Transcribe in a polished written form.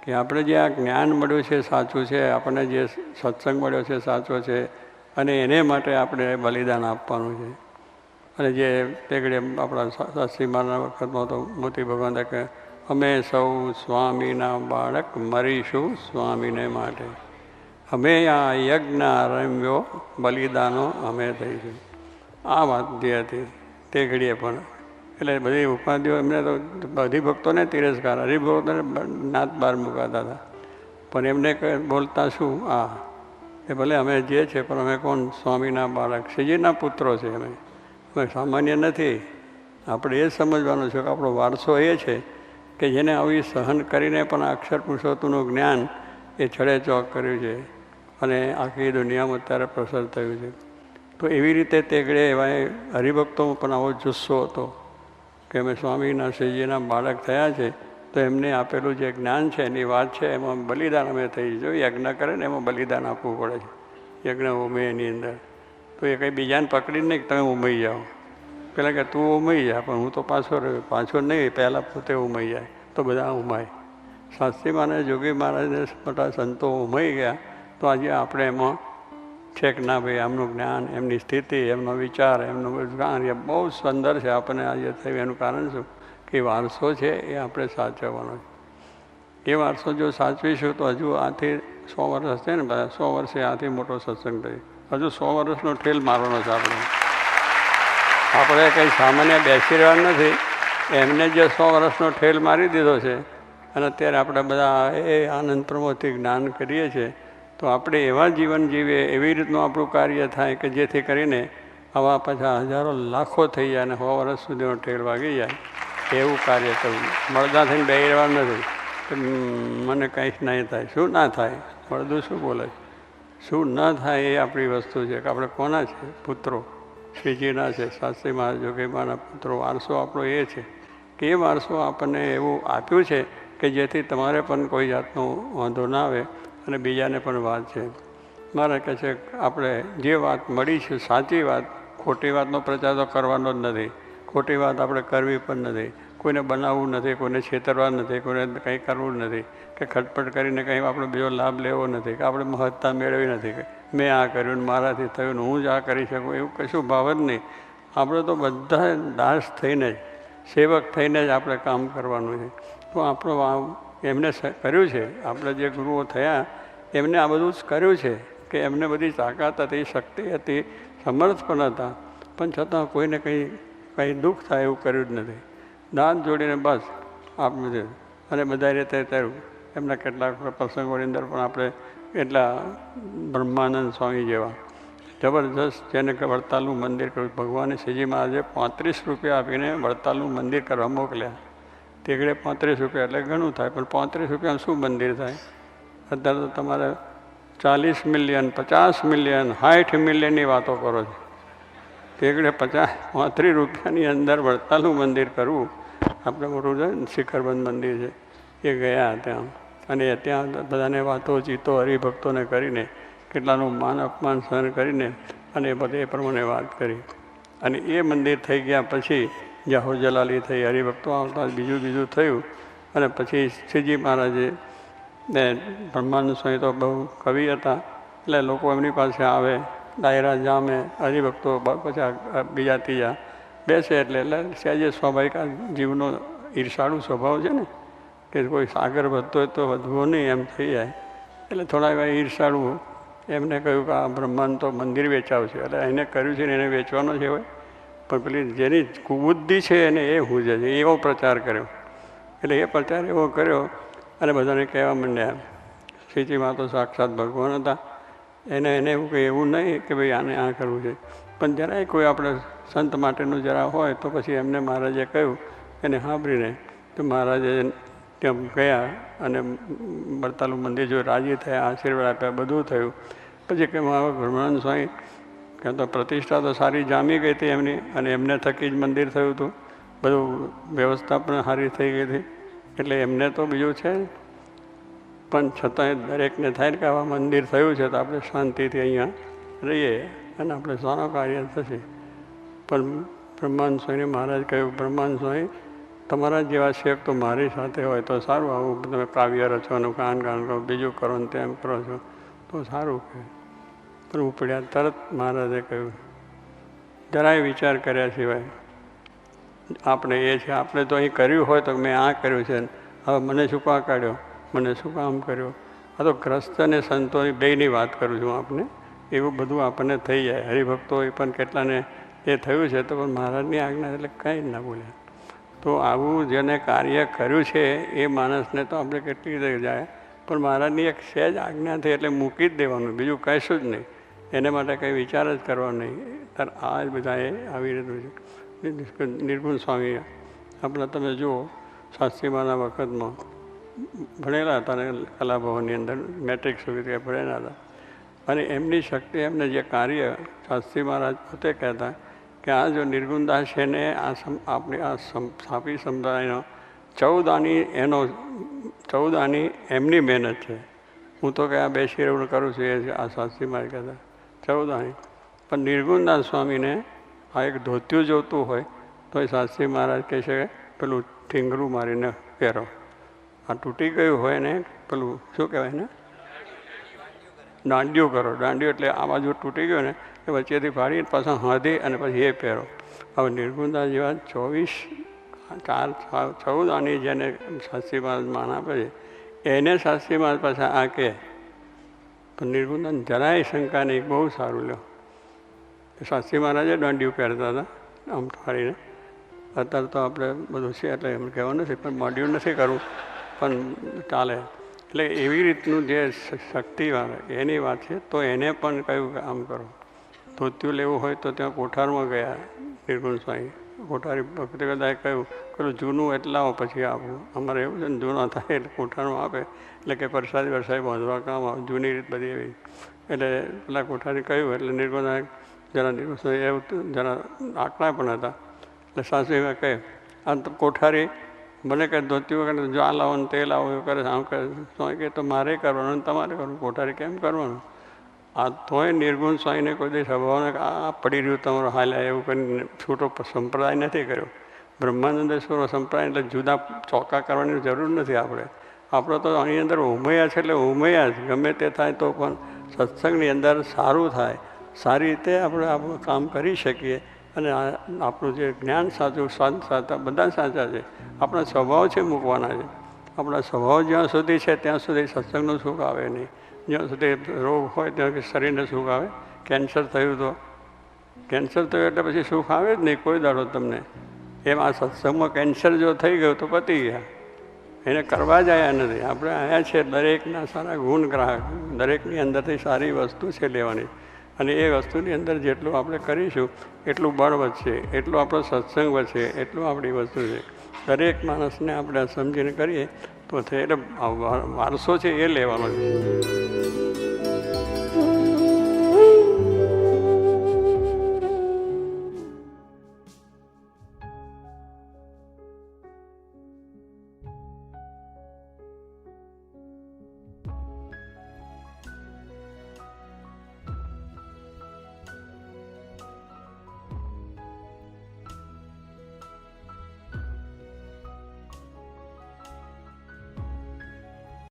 કે આપણે જે આ જ્ઞાન મળ્યું છે સાચું છે, આપણને જે સત્સંગ મળ્યો છે સાચો છે, અને એને માટે આપણે બલિદાન આપવાનું છે. અને જે પેગડે આપણા શ્રીમાના વખતમાં તો મોતી ભગવાન કે અમે સૌ સ્વામીના બાળક મરીશું સ્વામીને માટે, અમે આ યજ્ઞ આરમ્યો બલિદાનો અમે થઈશું. આ વાત જે હતી તે ઘડીએ પણ એટલે બધી ઉપાધિઓ એમને તો બધી ભક્તોને તિરસ્કાર, હરિભક્તોને નાત બહાર મુકાતા હતા. પણ એમને બોલતા શું એ ભલે અમે જે છે પણ અમે કોણ? સ્વામીના બાળક, શ્રીજીના પુત્રો છે. અમે સામાન્ય નથી. આપણે એ સમજવાનું છે કે આપણો વારસો એ છે કે જેને આવી સહન કરીને પણ અક્ષર પુરુષોત્તમનું જ્ઞાન એ છડે ચોક કર્યું છે અને આખી દુનિયામાં અત્યારે પ્રસર થયું છે. તો એવી રીતે તે ઘડે એવા હરિભક્તોમાં પણ આવો જુસ્સો હતો કે અમે સ્વામીના શ્રીજીના બાળક થયા છે, તો એમને આપેલું જે જ્ઞાન છે એની વાત છે, એમાં બલિદાન અમે થઈ જો યજ્ઞ કરે ને એમાં બલિદાન આપવું પડે છે. યજ્ઞ ઉમે એની અંદર તો એ કંઈ બીજાને પકડીને નહીં તમે ઉમાઈ જાઓ. પેલા કે તું ઉમાઈ જા, પણ હું તો પાછો રહ્યો. પાછો નહીં, પહેલાં પોતે ઉમાઈ જાય તો બધા ઉમાય. શાસ્ત્રી મહારાજ, જોગી મહારાજને મોટા સંતો ઉમાઈ ગયા. તો આજે આપણે એમાં છે કે ના ભાઈ એમનું જ્ઞાન, એમની સ્થિતિ, એમનો વિચાર, એમનું જ્ઞાન એ બહુ સુંદર છે. આપણને આજે થયું એનું કારણ શું કે વારસો છે એ આપણે સાચવવાનો છે. એ વારસો જો સાચવીશું તો હજુ આથી 100 વર્ષ છે ને, બધા 100 વર્ષે આથી મોટો સત્સંગ થઈ, હજુ 100 વર્ષનો ઠેલ મારવાનો છે આપણે કંઈ સામાન્ય બેસી રહેવાનું નથી. એમને જે 100 વર્ષનો ઠેલ મારી દીધો છે અને અત્યારે આપણે બધા એ આનંદ પ્રમોદથી જ્ઞાન કરીએ છીએ, તો આપણે એવા જીવન જીવીએ, એવી રીતનું આપણું કાર્ય થાય કે જેથી કરીને આવા પાછા હજારો લાખો થઈ જાય અને 100 વર્ષ સુધીનો ઠેર વાગી જાય એવું કાર્ય કરવું. મળદા થઈને બેસી રહેવાનું નથી કે મને કંઈ નહીં થાય. શું ના થાય? મળદું શું બોલે? શું ન થાય એ આપણી વસ્તુ છે કે આપણે કોના છે? પુત્રો શ્રીજીના છે, શાસ્ત્રી મહારાજ જોગીમાના પુત્રો. વારસો આપણો એ છે કે એ વારસો આપણને એવું આપ્યું છે કે જેથી તમારે પણ કોઈ જાતનો વાંધો ના આવે અને બીજાને પણ વાત છે. મારે કહે છે આપણે જે વાત મળી છે સાચી વાત, ખોટી વાતનો પ્રચાર તો કરવાનો જ નથી, ખોટી વાત આપણે કરવી પણ નથી, કોઈને બનાવવું નથી, કોઈને છેતરવા નથી, કોઈને કંઈ કરવું નથી કે ખટપટ કરીને કંઈ આપણે બીજો લાભ લેવો નથી કે આપણે મહત્તા મેળવી નથી કે મેં આ કર્યું ને મારાથી થયું ને હું જ આ કરી શકું, એવું કશું ભાવ જ નહીં. આપણે તો બધા દાસ થઈને જ, સેવક થઈને જ આપણે કામ કરવાનું છે. તો આપણો એમને કર્યું છે, આપણે જે ગુરુઓ થયા એમને આ બધું જ કર્યું છે કે એમને બધી તાકાત હતી, શક્તિ હતી, સમર્થ પણ હતા, પણ છતાં કોઈને કંઈ દુઃખ થાય એવું કર્યું જ નથી. દાંત જોડીને બસ આપણે અને બધા રીતે થયું. એમના કેટલાક પ્રસંગોની અંદર પણ આપણે એટલા બ્રહ્માનંદ સ્વામી જેવા જબરજસ્ત, જેને કે વડતાલનું મંદિર કર્યું. ભગવાને શ્રીજી મહારાજે 35 રૂપિયા આપીને વડતાલનું મંદિર કરવા મોકલ્યા. તેગડે 35 રૂપિયા એટલે ઘણું થાય, પણ 35 રૂપિયાનું શું મંદિર થાય? અત્યારે તો તમારે 40 મિલિયન, 50 મિલિયન, 60 મિલિયનની વાતો કરો છો. તેગડે 35 રૂપિયાની અંદર વડતાલનું મંદિર કરવું. આપણે મોટું છે શિખરબંધ મંદિર છે, એ ગયા ત્યાં અને ત્યાં બધાને વાતો ચીતો હરિભક્તોને કરીને કેટલાનું માન અપમાન સહન કરીને અને બધે એ પ્રમાણે વાત કરી. અને એ મંદિર થઈ ગયા પછી જાહોર જલાલી થઈ, હરિભક્તો આવતા બીજું થયું. અને પછી શ્રીજી મહારાજે ને બ્રહ્માનંદ સ્વામી તો બહુ કવિ હતા એટલે લોકો એમની પાસે આવે, ડાયરા જામે, હરિભક્તો પછી બીજા ત્રીજા બેસે એટલે સહેજે સ્વાભાવિક જીવનો ઈર્ષાળુ સ્વભાવ છે ને કે કોઈ સાગર વધતો હોય તો વધવો નહીં એમ થઈ જાય. એટલે થોડા એવા ઈર્ષાળુ એમને કહ્યું કે આ બ્રહ્માંડ તો મંદિર વેચાવશે, એટલે એને કર્યું છે ને એને વેચવાનો છે હોય, પણ પેલી જેની કુબુદ્ધિ છે એને એ હુજે છે, એવો પ્રચાર કર્યો. એટલે એ પ્રચાર એવો કર્યો અને બધાને કહેવા માંડ્યા શ્રીજીમાં તો સાક્ષાત ભગવાન હતા, એને એવું કંઈ એવું નહીં કે ભાઈ આને આ કરવું છે, પણ જરાય કોઈ આપણે સંત માટેનું જરા હોય તો પછી એમને મહારાજે કહ્યું એને સાંભળીને તો મહારાજે ત્યાં ગયા અને વડતાલનું મંદિર જો રાજી થયા, આશીર્વાદ આપ્યા, બધું થયું. પછી કે બ્રહ્માનંદ સ્વામી કે તો પ્રતિષ્ઠા તો સારી જામી ગઈ હતી એમની અને એમને થકી જ મંદિર થયું હતું, બધું વ્યવસ્થા પણ સારી થઈ ગઈ હતી. એટલે એમને તો બીજું છે, પણ છતાંય દરેકને થાય કે આવા મંદિર થયું છે તો આપણે શાંતિથી અહીંયા રહીએ અને આપણે સારું કાર્ય થશે. પણ બ્રહ્માનંદ સ્વામીને મહારાજ કહ્યું, બ્રહ્માનંદ સ્વામી તમારા જેવા શેખ તો મારી સાથે હોય તો સારું, આવું તમે કાવ્ય રચો અને કાન કરો, બીજું કરો ને તેમ કરો છો તો સારું કહે. પણ ઉપડ્યા તરત મહારાજે કહ્યું, જરાય વિચાર કર્યા સિવાય આપણે એ છે, આપણે તો અહીં કર્યું હોય તો મેં આ કર્યું છે, હવે મને શું કા કાઢ્યો, મને શું કામ કર્યો. આ તો ગ્રસ્ત અને સંતોની બેયની વાત કરું છું આપને. એવું બધું આપણને થઈ જાય. હરિભક્તો એ પણ કેટલાને એ થયું છે, તો પણ મહારાજની આજ્ઞા એટલે કંઈ જ ના બોલ્યા. તો આવું જેને કાર્ય કર્યું છે એ માણસને તો આપણે કેટલી રીતે જાય, પણ મહારાજની એક સહેજ આજ્ઞા થઈ એટલે મૂકી જ દેવાનું, બીજું કહીશું જ નહીં. એને માટે કંઈ વિચાર જ કરવો નહીં. ત્યારે આ જ બધાએ આવી રીતનું છે. નિર્ગુણ સ્વામી આપણા તમે જુઓ, શાસ્ત્રીમાના વખતમાં ભણેલા હતા ને કલાભવનની અંદર મેટ્રિક સુધી ભણેલા હતા. અને એમની શક્તિ, એમને જે કાર્ય શાસ્ત્રી મહારાજ પોતે કહેતા કે આ જો નિર્ગુણદાસ છે ને આપણી આ સ્થાપી સમુદાયનો 14 આની એમની મહેનત છે. હું તો કે આ બેસી રહેવું કરું છું એ આ શાસ્ત્રી મહારાજ કહેતા 14 આની. પણ નિર્ગુણદાસ સ્વામીને આ એક ધોતિયું જોતું હોય તો એ શાસ્ત્રી મહારાજ કહે છે પેલું ઠીંગરું મારીને પહેરો. આ તૂટી ગયું હોય ને પેલું શું કહેવાય ને, દાંડિયું કરો. દાંડિયું એટલે આ બાજુ તૂટી ગયો ને એ વચ્ચેથી ફાડી પાછા હાંધી અને પછી એ પહેરો. હવે નિર્ગુણદાસ જેવા 14 આની જેને શાસ્ત્રી મહારાજ માન આપે છે એને શાસ્ત્રી મહારાજ પાછા આ કહે. પણ નિર્ગુણદાસ જરાય શંકા નહીં, બહુ સારું લ્યો. શાસ્ત્રી મહારાજે દાંડિયું પહેરતા હતા આમ ફાડીને. અત્યારે તો આપણે બધું છે એટલે એમ કહેવાનું નથી, પણ મોડ્યુલ નથી કરવું પણ ચાલે. એટલે એવી રીતનું જે શક્તિવાળા એની વાત છે. તો એને પણ કહ્યું કે આમ કરો. ધોતિયું લેવું હોય તો ત્યાં કોઠારમાં ગયા નિર્ગુણ સ્વામી. કોઠારી ભક્તિ કદાચ કહ્યું પેલું જૂનું એટલા પછી આપવું. અમારે એવું છે ને, જૂના થાય એટલે કોઠારમાં આપે એટલે કે પ્રસાદી વરસાદી બાંધવા કામ આવે. જૂની રીત બધી એવી. એટલે પેલા કોઠારી કહ્યું એટલે નિર્ગુણ જરા નિર્ગુણ સ્વામી એવું જરા આંકડા પણ હતા. એટલે સાસુએ કહે આ તો કોઠારી મને કહે ધોતિયું કરે જો આ લાવો ને તે લાવો એવું કરે, આમ કરે. સ્વામી કહે તો મારે કરવાનું તમારે કરવું, કોઠારી કેમ કરવાનું. આ તોય નિર્ગુણ સ્વામીને કોઈ દિવસ સ્વભાવને આ પડી રહ્યું તમારો હાલ્યા એવું કરીને છૂટો સંપ્રદાય નથી કર્યો. બ્રહ્માનંદેશ્વર સંપ્રદાય એટલે જુદા ચોકા કરવાની જરૂર નથી. આપણે તો આની અંદર ઉમૈયા છે એટલે ઉમૈયા જ ગમે તે થાય તો પણ સત્સંગની અંદર સારું થાય, સારી રીતે આપણે આપણું કામ કરી શકીએ. અને આપણું જે જ્ઞાન સાચું, શાંત સાચા બધા સાચા છે. આપણા સ્વભાવ છે મૂકવાના છે. આપણા સ્વભાવ જ્યાં સુધી છે ત્યાં સુધી સત્સંગનું સુખ આવે નહીં. જ્યાં સુધી રોગ હોય ત્યાં શરીરને સુખ આવે. કેન્સર થયું તો કેન્સર થયું એટલે પછી સુખ આવે જ નહીં કોઈ દાડો તમને. એમ આ સત્સંગમાં કેન્સર જો થઈ ગયું તો પતી ગયા. એને કરવા જ આવ્યા નથી. આપણે આવ્યા છે દરેકના સારા ગુણ ગ્રાહક, દરેકની અંદરથી સારી વસ્તુ છે લેવાની. અને એ વસ્તુની અંદર જેટલું આપણે કરીશું એટલું બળ વધશે, એટલું આપણો સત્સંગ વધશે, એટલું આપણી વસ્તુ છે. દરેક માણસને આપણે સમજીને કરીએ તો એટલે વારસો છે એ લેવાનો છે.